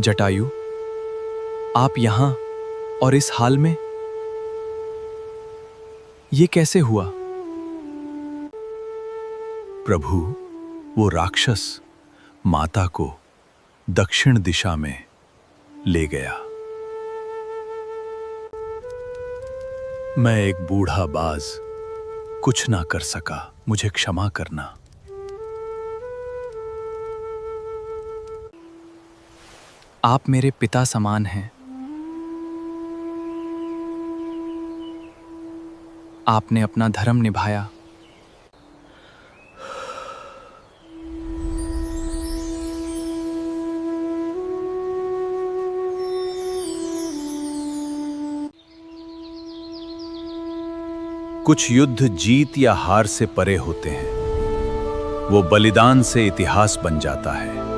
जटायु, आप यहां और इस हाल में? ये कैसे हुआ? प्रभु, वो राक्षस माता को दक्षिण दिशा में ले गया। मैं एक बूढ़ा बाज कुछ ना कर सका, मुझे क्षमा करना। आप मेरे पिता समान हैं। आपने अपना धर्म निभाया। कुछ युद्ध जीत या हार से परे होते हैं, वो बलिदान से इतिहास बन जाता है।